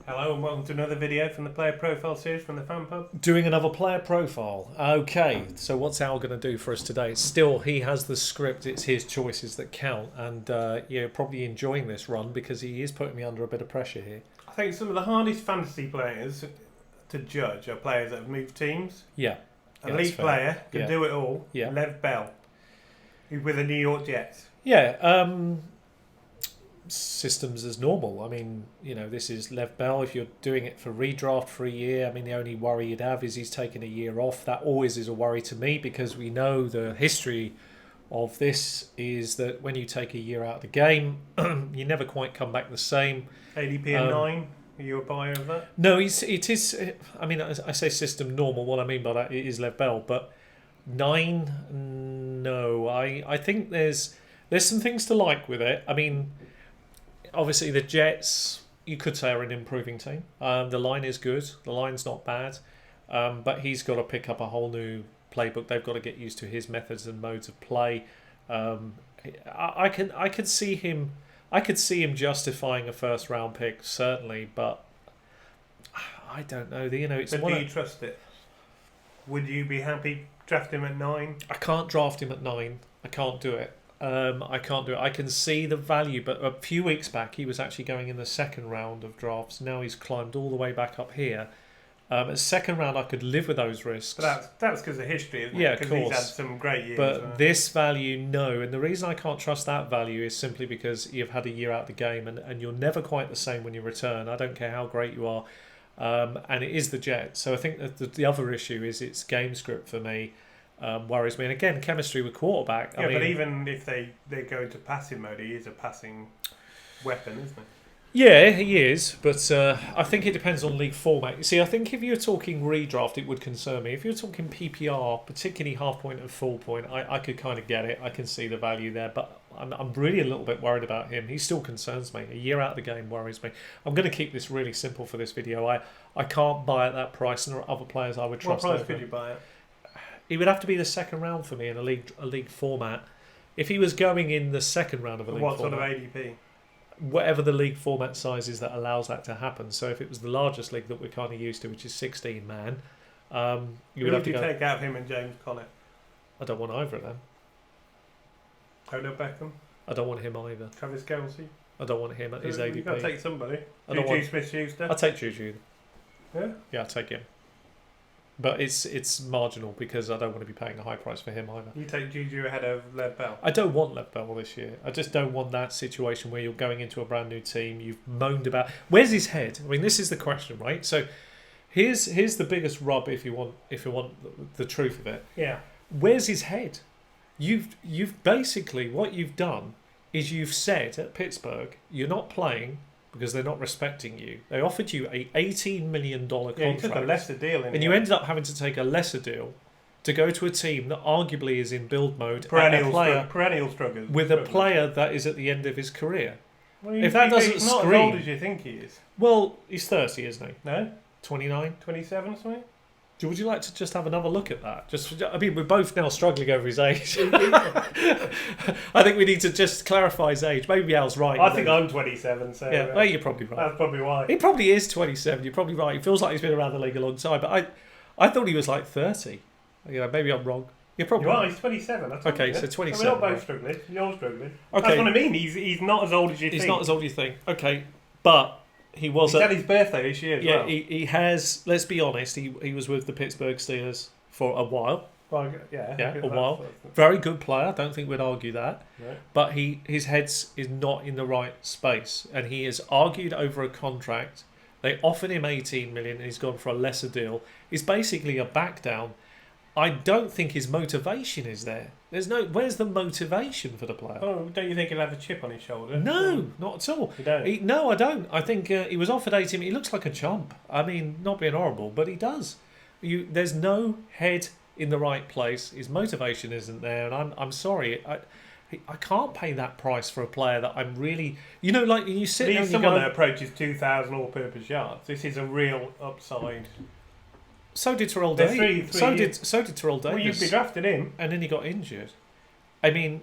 Hello and welcome to another video from the Player Profile series from the Fan Pub. Doing another player profile. Okay, so what's Al going to do for us today? Still, he has the script. It's his choices that count. And you're probably enjoying this run because he is putting me under a bit of pressure here. I think some of the hardest fantasy players to judge are players that have moved teams. Yeah. A league player can do it all. Yeah. Lev Bell, who's with the New York Jets. Yeah. Systems as normal. I mean, this is Lev Bell. If you're doing it for redraft for a year, I mean, the only worry you'd have is he's taking a year off. That always is a worry to me because we know the history of this is that when you take a year out of the game, you never quite come back the same. ADP and 9. Are you a buyer of that? No, it is. I mean, I say system normal. What I mean by that is Lev Bell, but 9. No, I think there's some things to like with it. I mean, obviously the Jets, you could say, are an improving team. The line is good. The line's not bad, but he's got to pick up a whole new playbook. They've got to get used to his methods and modes of play. I could see him. I could see him justifying a first round pick, certainly, but I don't know. It's but do you trust it? Would you be happy drafting him at 9? I can't draft him at 9. I can't do it. I can't do it. I can see the value, but a few weeks back he was actually going in the second round of drafts. Now he's climbed all the way back up here. At second round, I could live with those risks. But that's because of history, isn't it? Yeah, because of course. He's had some great years. But this value, no. And the reason I can't trust that value is simply because you've had a year out of the game and you're never quite the same when you return. I don't care how great you are. And it is the Jets. So I think that the other issue is its game script for me. Worries me. And again, chemistry with quarterback. Yeah, but even if they go into passing mode, he is a passing weapon, isn't he? Yeah, he is, but I think it depends on league format. You see, I think if you're talking redraft, it would concern me. If you're talking PPR, particularly half point and full point, I could kind of get it. I can see the value there, but I'm really a little bit worried about him. He still concerns me. A year out of the game worries me. I'm going to keep this really simple for this video. I can't buy at that price, and there are other players I would trust. What price could you buy it? He would have to be the second round for me in a league format. If he was going in the second round of a league format. What sort of ADP? Whatever the league format size is that allows that to happen. So if it was the largest league that we're kind of used to, which is 16 man, you would have to take out him and James Conner? I don't want either of them. Odell Beckham? I don't want him either. Travis Kelce? I don't want him at his ADP. You've got to take somebody. Juju Smith-Schuster? I'll take Juju. Yeah? Yeah, I'll take him. But it's marginal because I don't want to be paying a high price for him either. You take Juju ahead of Lev Bell? I don't want Lev Bell this year. I just don't want that situation where you're going into a brand new team. You've moaned about where's his head. I mean, this is the question, right? So here's the biggest rub if you want the truth of it. Yeah. Where's his head? You've basically what you've done is you've said at Pittsburgh you're not playing because they're not respecting you. They offered you a $18 million contract. Yeah, you took a lesser deal and you ended up having to take a lesser deal to go to a team that arguably is in build mode. Perennial struggles. With a player that is at the end of his career. Well, if that doesn't he's scream... not as old as you think he is. Well, he's 30, isn't he? No? 29? 27 or something? Would you like to just have another look at that? We're both now struggling over his age. I think we need to just clarify his age. Maybe Al's right. I think I'm 27, so... Yeah, well, you're probably right. That's probably why. He probably is 27, you're probably right. He feels like he's been around the league a long time, but I thought he was like 30. Maybe I'm wrong. You're probably right. He's 27. Okay, so 27. We're not both struggling. You're struggling. Okay. That's what I mean. He's not as old as you think. He's not as old as you think. Okay, but... He's had his birthday this year as well. He has. Let's be honest. He was with the Pittsburgh Steelers for a while. Well, a while. Very good player. I don't think we'd argue that. No. But his head is not in the right space, and he has argued over a contract. They offered him $18 million, and he's gone for a lesser deal. It's basically a back down. I don't think his motivation is there. Where's the motivation for the player? Oh, don't you think he'll have a chip on his shoulder? No, not at all. You don't? No, I don't. I think he was offered 18. He looks like a chump. I mean, not being horrible, but he does. There's no head in the right place. His motivation isn't there, and I'm sorry. I can't pay that price for a player that I'm really... like you sit there and someone that approaches 2,000 all-purpose yards. This is a real upside... So did Terrell Davis. So did Terrell Davis. Well, you'd be drafting him. And then he got injured. I mean,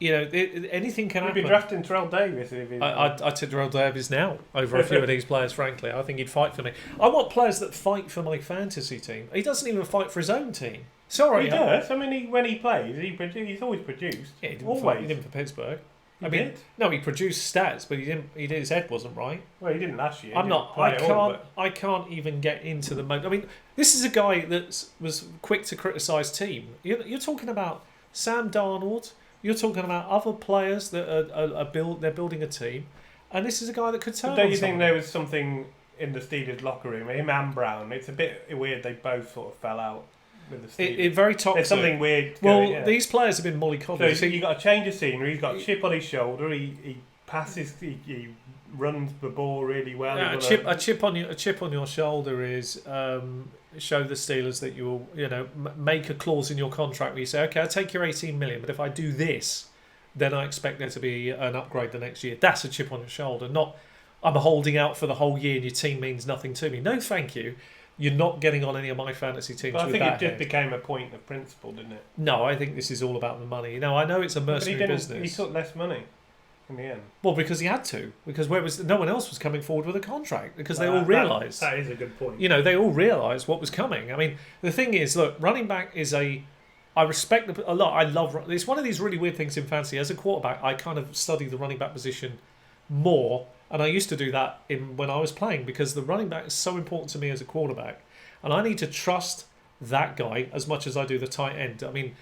anything can We'd be happen. drafting Terrell Davis if he's... I'd take Darrell Davis now over a few of these players, frankly. I think he'd fight for me. I want players that fight for my fantasy team. He doesn't even fight for his own team. Sorry. He does. I mean, when he plays, he's always produced. Yeah, he didn't always. He didn't for Pittsburgh. He did. No, he produced stats, but he didn't. His head wasn't right. Well, he didn't last year. I can't even get into the mode. I mean, this is a guy that was quick to criticise team. You're talking about Sam Darnold. You're talking about other players that they're building a team, and this is a guy that could turn. Don't you think there was something in the Steelers locker room? Him and Brown. It's a bit weird. They both sort of fell out with the Steelers. It very toxic. There's something weird. These players have been mollycoddled. So you got to change of scenery. He's got a chip on his shoulder. He passes. He runs the ball really well. A chip on your shoulder is show the Steelers that you will make a clause in your contract where you say, okay, I'll take your 18 million, but if I do this, then I expect there to be an upgrade the next year. That's a chip on your shoulder, not I'm holding out for the whole year and your team means nothing to me. No, thank you. You're not getting on any of my fantasy teams. But I with think that it just became a point of principle, didn't it? No, I think this is all about the money. I know it's a mercenary business. He took less money in the end. Well, because he had to. Because no one else was coming forward with a contract. Because they all realised. That is a good point. They all realised what was coming. I mean, the thing is, look, running back is I respect a lot. I love. It's one of these really weird things in fantasy. As a quarterback, I kind of study the running back position more, and I used to do that when I was playing because the running back is so important to me as a quarterback, and I need to trust that guy as much as I do the tight end. I mean,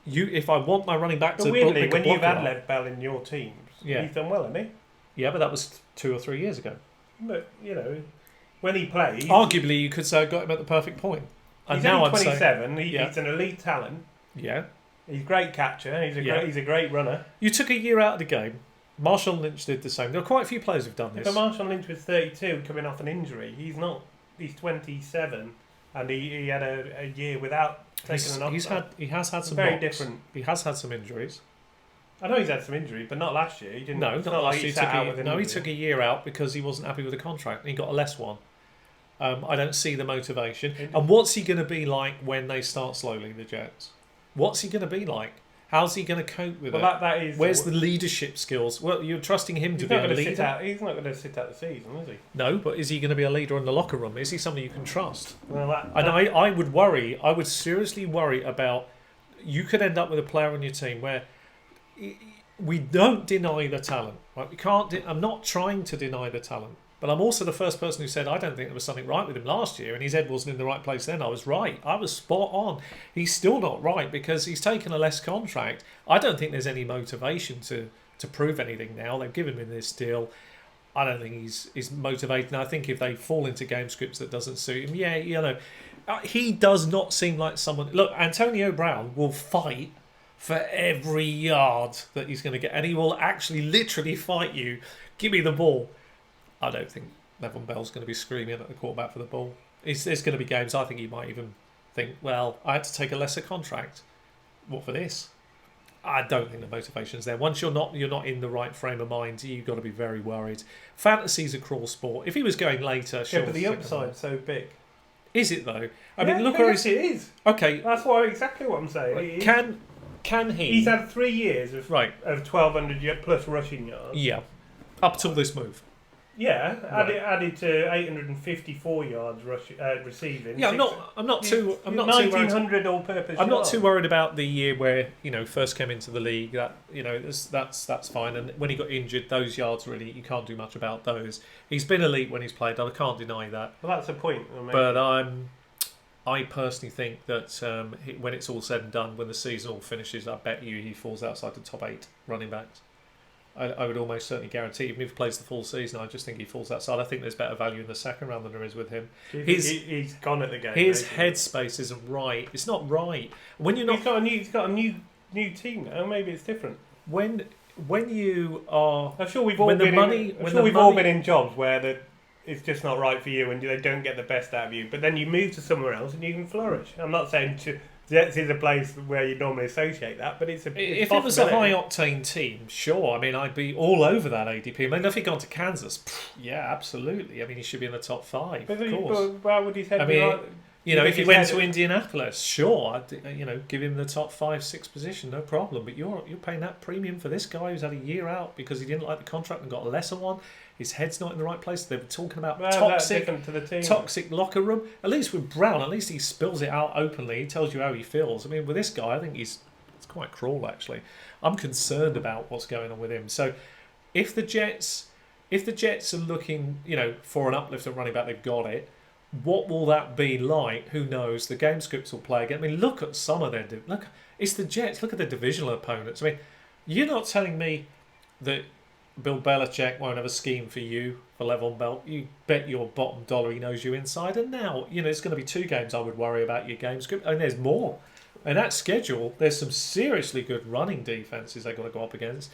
if I want my running back to weirdly, when you've had Lev Bell in your teams, he's done well, hasn't he? Yeah, but that was 2 or 3 years ago. But when he plays, arguably you could say I got him at the perfect point. And he's now only 27. He's an elite talent. Yeah, he's a great catcher. He's a great runner. You took a year out of the game. Marshall Lynch did the same. There are quite a few players who've done this. But Marshall Lynch was 32, coming off an injury. He's not. He's 27, and he had a year without taking an off. He has had some very knocks. Different. He has had some injuries. I know he's had some injuries, but not last year. He didn't. No, not last year. He took took a year out because he wasn't happy with the contract, and he got a less one. I don't see the motivation. And what's he going to be like when they start slowly, the Jets? What's he going to be like? How's he going to cope with it? That is. Where's the leadership skills? Well, you're trusting him to be a leader. He's not going to sit out the season, is he? No, but is he going to be a leader in the locker room? Is he somebody you can trust? Well, I would worry. I would seriously worry about. You could end up with a player on your team where we don't deny the talent. Right? We can't. I'm not trying to deny the talent. But I'm also the first person who said I don't think there was something right with him last year, and his head wasn't in the right place then. I was right. I was spot on. He's still not right because he's taken a less contract. I don't think there's any motivation to prove anything now. They've given him this deal. I don't think he's motivated. And I think if they fall into game scripts that doesn't suit him, he does not seem like someone. Look, Antonio Brown will fight for every yard that he's going to get, and he will actually literally fight you. Give me the ball. I don't think Le'Veon Bell's going to be screaming at the quarterback for the ball. There's going to be games I think he might even think, well, I had to take a lesser contract. What for this? I don't think the motivation's there. Once you're not in the right frame of mind, you've got to be very worried. Fantasy's a cruel sport. If he was going later, sure. Yeah, but the upside's so big. Is it though? I mean, look where it is. Okay, that's exactly what I'm saying. Right. Can he? He's had 3 years of 1,200 plus rushing yards. Yeah, up till this move. Yeah, added to 854 yards receiving. Yeah, I'm not too 1,900 all-purpose. I'm not too worried about the year where first came into the league. That that's fine. And when he got injured, those yards really you can't do much about those. He's been elite when he's played. I can't deny that. Well, that's a point. But I personally think that when it's all said and done, when the season all finishes, I bet you he falls outside the top 8 running backs. I would almost certainly guarantee, even if he plays the full season, I just think he falls outside. I think there's better value in the second round than there is with him. He's gone at the game. His headspace isn't right. It's not right. When you're not, he's got a new team now. Maybe it's different. When you are, I'm sure we've all been in jobs where it's just not right for you, and they don't get the best out of you. But then you move to somewhere else, and you can flourish. I'm not saying Jets is a place where you normally associate that, but if it was a high octane team, sure. I mean, I'd be all over that ADP. I mean, if he'd gone to Kansas, yeah, absolutely. I mean, he should be in the top 5. But why would his head be right? You know, if he went to Indianapolis, sure, I'd, give him the top 5-6 position, no problem. But you're paying that premium for this guy who's had a year out because he didn't like the contract and got a lesser one. His head's not in the right place. They were talking about toxic locker room. At least with Brown, at least he spills it out openly. He tells you how he feels. I mean, with this guy, I think it's quite cruel, actually. I'm concerned about what's going on with him. So if the Jets are looking, for an uplift at running back, they've got it. What will that be like? Who knows? The game scripts will play again. I mean, look at some of their... Look, it's the Jets. Look at the divisional opponents. I mean, you're not telling me that Bill Belichick won't have a scheme for you, for Le'Veon Bell. You bet your bottom dollar he knows you inside. And now, it's going to be 2 games I would worry about your game script. And there's more. In that schedule, there's some seriously good running defenses they've got to go up against.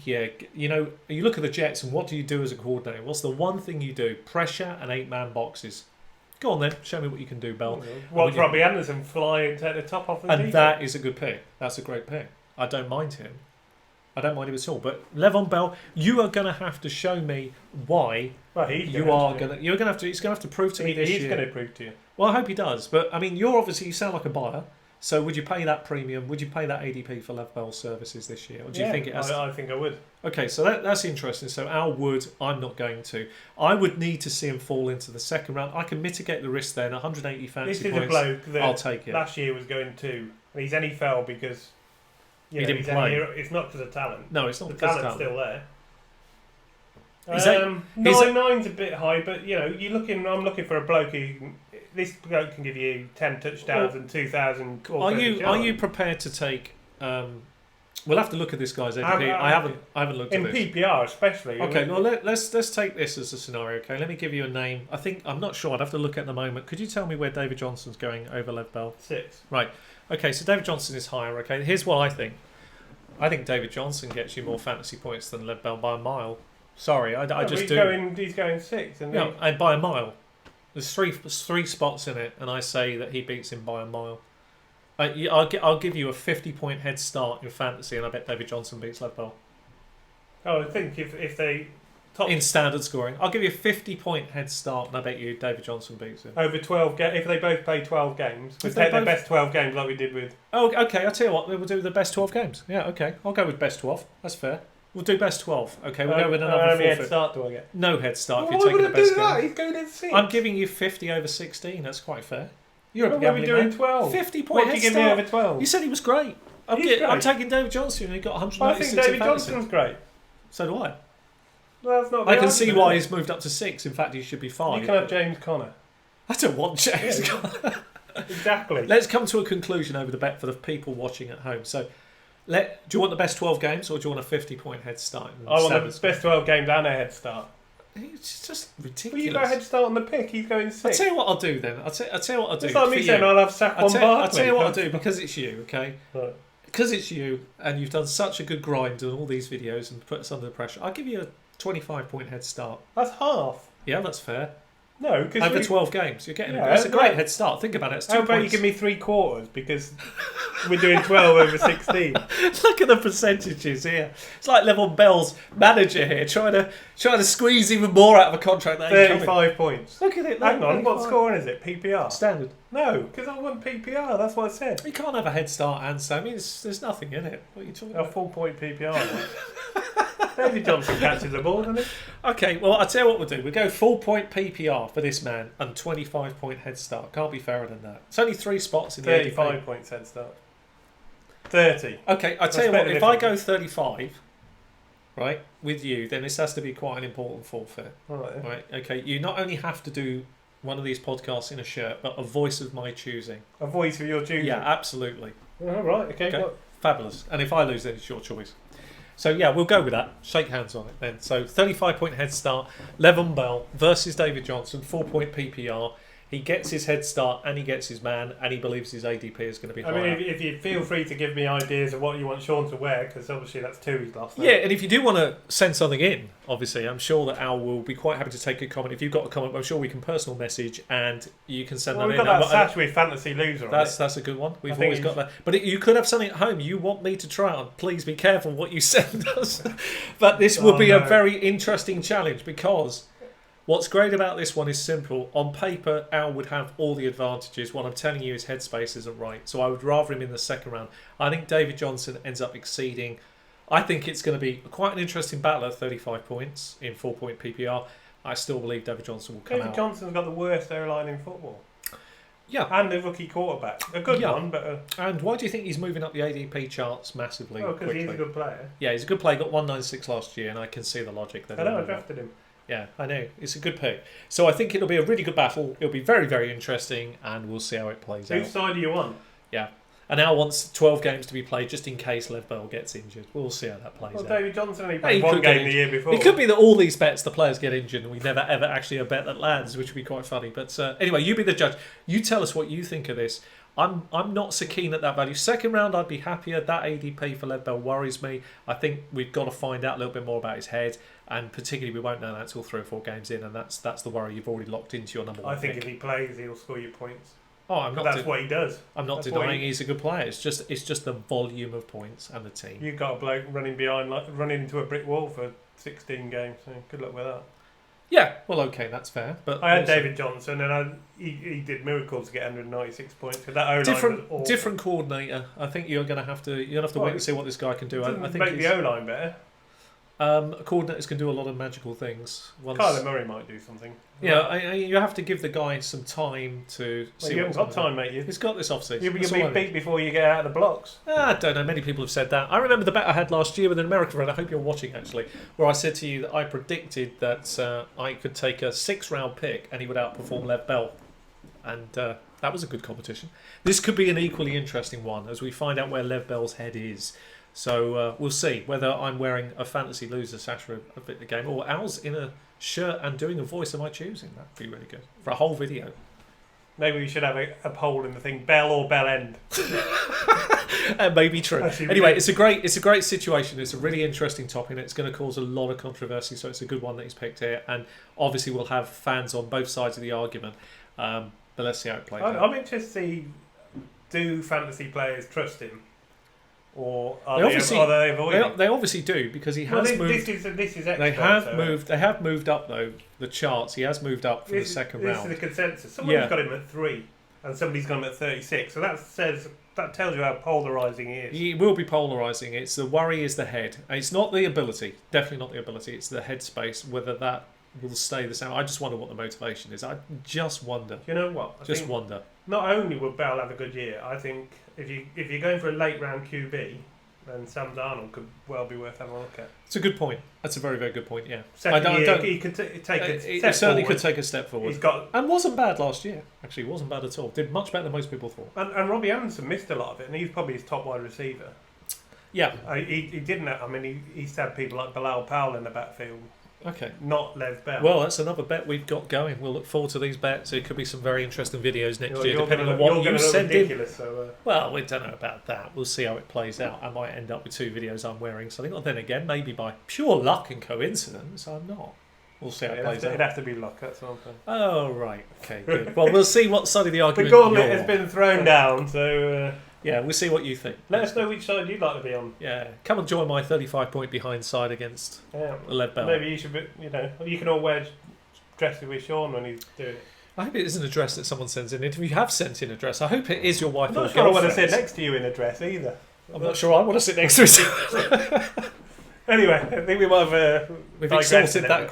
Yeah, you look at the Jets and what do you do as a coordinator? What's the one thing you do? Pressure and 8-man boxes. Go on then, show me what you can do, Bell. Watch Robbie Anderson fly and take the top off the defense. And that is a good pick. That's a great pick. I don't mind him. I don't mind him at all. But Le'Veon Bell, you are going to have to show me why he's going to have to prove to me this year. He's going to prove to you. Well, I hope he does. But I mean, you sound like a buyer. So would you pay that premium? Would you pay that ADP for Le'Veon Bell services this year? Or do you think it has I think I would. Okay, so that's interesting. So Al would, I'm not going to. I would need to see him fall into the second round. I can mitigate the risk then. 180 fantasy points. This is a bloke that I'll take it. Last year was going to. He's only fell because he didn't play. It's not because of talent. No, it's not the because talent's of talent. Still there. 9's a bit high, but I'm looking for a bloke who. This bloke can give you 10 touchdowns and 2,000. Are you prepared to take? We'll have to look at this guy's ADP. I haven't looked at this in PPR especially. Okay, well let's take this as a scenario. Okay, let me give you a name. I'm not sure. I'd have to look at the moment. Could you tell me where David Johnson's going over Lev Bell? 6. Right. Okay, so David Johnson is higher. Okay, here's what I think. I think David Johnson gets you more fantasy points than Lev Bell by a mile. Sorry, I just do. He's going 6, and and by a mile. There's three spots in it, and I say that he beats him by a mile. I'll give you a 50-point head start in fantasy, and I bet David Johnson beats Lev Bell. Oh, I think if they in standard scoring, I'll give you a 50-point head start, and I bet you David Johnson beats him over 12 games. If they both play 12 games, we'll take the best 12 games like we did with. Oh, okay. I'll tell you what, we'll do the best 12 games. Yeah, okay. I'll go with best 12. That's fair. We'll do best 12. Okay, we'll go with another How many head start do I get? No head start if you're taking the best game. He's going in 6. I'm giving you 50 over 16. That's quite fair. You're a gambling man. Doing 12. 50 point what head did you give me over 12? You said he was great. I'm taking David Johnson and he got 196. I think David Johnson's great. So do I. Well, that's not. I can see why he's moved up to 6. In fact, he should be 5. You can have James Conner. I don't want James Conner. Exactly. Let's come to a conclusion over the bet for the people watching at home. So. Do you want the best 12 games or do you want a 50-point head start? I want the best 12 games and a head start. It's just ridiculous. Well, you got a head start on the pick. He's going 6. I'll tell you what I'll do then. I'll tell you what I'll do. It's like me saying I'll have Saquon Barkley. I'll tell you what I'll do because it's you, okay? Right. Because it's you and you've done such a good grind on all these videos and put us under the pressure, I'll give you a 25-point head start. That's half. Yeah, that's fair. No, because over 12 games, you're getting it's a great head start. Think about it. It's 2 How about points. you give me 3 quarters because we're doing 12 over 16. Look at the percentages here. It's like Le'Veon Bell's manager here, trying to squeeze even more out of a contract. That 35 points. Look at it. Hang on, what scoring is it? PPR standard. No, because I want PPR. That's what I said. You can't have a head start and so. I mean, there's nothing in it. What are you talking about? A full-point PPR. David Johnson catches the ball, doesn't he? Okay, well, I'll tell you what we'll do. We'll go full-point PPR for this man and 25-point head start. Can't be fairer than that. It's only 3 spots in the 35 points head start. 30. Okay, I'll tell you what. If I go 35, right, with you, then this has to be quite an important forfeit. All right. Yeah. Right, okay. You not only have to do one of these podcasts in a shirt, but a voice of my choosing. A voice of your choosing? Yeah, absolutely. All right, okay. Fabulous. And if I lose, then it's your choice. So, yeah, we'll go with that. Shake hands on it then. So, 35-point head start. Le'Veon Bell versus David Johnson. 4-point PPR. He gets his head start and he gets his man and he believes his ADP is going to be higher. I mean, if you feel free to give me ideas of what you want Sean to wear, because obviously that's 2 he's lost. Yeah, and if you do want to send something in, obviously, I'm sure that Al will be quite happy to take a comment. If you've got a comment, I'm sure we can personal message and you can send that in. We've got that sash with Fantasy Loser on it. That's a good one. We've always got that. But you could have something at home you want me to try on. Please be careful what you send us. But this will be a very interesting challenge because What's great about this one is simple. On paper, Al would have all the advantages. What I'm telling you is headspace isn't right. So I would rather him in the second round. I think David Johnson ends up exceeding. I think it's going to be quite an interesting battle at 35 points in 4-point PPR. I still believe David Johnson will come out. David Johnson's got the worst O-line in football. Yeah. And a rookie quarterback. A good one, but... And why do you think he's moving up the ADP charts massively? Oh, because he's a good player. Yeah, he's a good player. Got 196 last year, and I can see the logic there. I know, I drafted him. Yeah, I know. It's a good pick. So I think it'll be a really good battle. It'll be very, very interesting, and we'll see how it plays out. Whose side are you on? Yeah. And Al wants 12 games to be played just in case Lev Bell gets injured. We'll see how that plays out. David Johnson only played one game the year before. It could be that all these bets, the players get injured and we never ever actually a bet that lands, which would be quite funny. But anyway, you be the judge. You tell us what you think of this. I'm not so keen at that value. Second round, I'd be happier. That ADP for Lev Bell worries me. I think we've got to find out a little bit more about his head, and particularly we won't know that until 3 or 4 games in, and that's the worry. You've already locked into your number one. I think if he plays, he'll score you points. Oh, I'm not. That's what he does. I'm not denying he's a good player. It's just the volume of points and the team. You've got a bloke running into a brick wall for 16 games. So good luck with that. Yeah, well, okay, that's fair. But I had David Johnson, and he did miracles to get 196 points. That O-line different coordinator. I think you're going to have to wait and see what this guy can do. I think make the O-line better. Coordinators can do a lot of magical things. Kyler Murray might do something. Yeah, you have to give the guy some time to see. You haven't got time, mate. He's got this offseason. You'll be beat before you get out of the blocks. I don't know. Many people have said that. I remember the bet I had last year with an American friend. I hope you're watching, actually, where I said to you that I predicted that I could take a 6th-round pick and he would outperform Lev Bell, and that was a good competition. This could be an equally interesting one as we find out where Lev Bell's head is. So we'll see whether I'm wearing a fantasy loser sash for a bit of the game, or Al's in a shirt and doing a voice. Am I choosing? That'd be really good for a whole video. Maybe we should have a poll in the thing: Bell or Bell End. That may be true. Anyway, it's a great situation. It's a really interesting topic, and it's going to cause a lot of controversy. So it's a good one that he's picked here, and obviously we'll have fans on both sides of the argument. But let's see how it plays out. I'm interested to see, do fantasy players trust him? Or are they avoiding? They obviously do, because he has moved. This is they have moved up though the charts. He has moved up for the second round. This is the consensus. Somebody's got him at 3, and somebody's got him at 36. So that tells you how polarising he is. He will be polarising. It's the worry is the head. It's not the ability. Definitely not the ability. It's the headspace. Whether that will stay the same. I just wonder what the motivation is. I just wonder. You know what? I think wonder. Not only will Bell have a good year, I think if you're going for a late round QB, then Sam Darnold could well be worth having a look at. It's a good point. That's a very, very good point. Yeah, he could take a step certainly forward. could take a step forward. And wasn't bad last year. Actually, wasn't bad at all. Did much better than most people thought. And Robbie Anderson missed a lot of it, and he's probably his top wide receiver. Yeah, he didn't. I mean, he used to have people like Bilal Powell in the backfield. Okay. Not Lev Bell. Well, that's another bet we've got going. We'll look forward to these bets. It could be some very interesting videos next year, depending on what you send in. Well, we don't know about that. We'll see how it plays out. I might end up with 2 videos I'm wearing something. Or then again, maybe by pure luck and coincidence, I'm not. We'll see how it plays out. It'd have to be luck, that's what I'm saying. Oh, right. Okay, good. Well, we'll see what side of the argument the gauntlet has been thrown down, so... yeah, we'll see what you think. Let us know which side you'd like to be on. Yeah, come and join my 35-point behind side against Lev Bell. Maybe you should be, you can all wear dresses with Sean when he's doing it. I hope it isn't a dress that someone sends in. If you have sent in a dress, I hope it is your wife or girlfriend. I'm not sure I want to sit next to you in a dress either. I'm not sure I want to sit next to you. Anyway, I think we might have we've exhausted that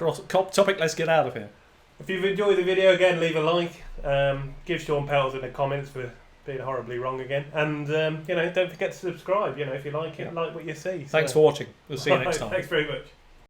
topic. Let's get out of here. If you've enjoyed the video, again, leave a like. Give Sean Pels in the comments for being horribly wrong again, and don't forget to subscribe. If you like it, like what you see. Thanks for watching. We'll see you next time. Thanks very much.